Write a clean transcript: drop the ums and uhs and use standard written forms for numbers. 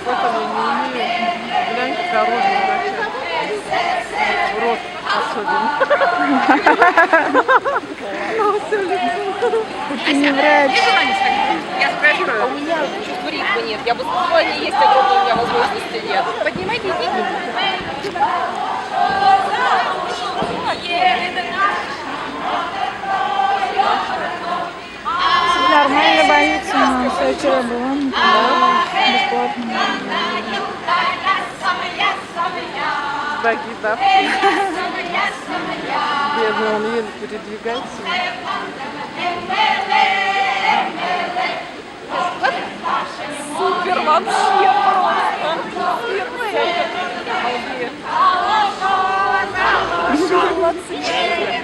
Какой-то я не умею. Глянь, какая розовая вообще. Рот особенно. Ты не врач. Я спрашиваю, а у меня чувства ритма нет. Я бы сказала, они есть огромные, у меня возможности нет. Поднимайте, идите. Нормально больница у нас. Я вчера была. Бесплатно. Баги, да? Бедный, он еле передвигается. Супер вообще просто. Молодцы.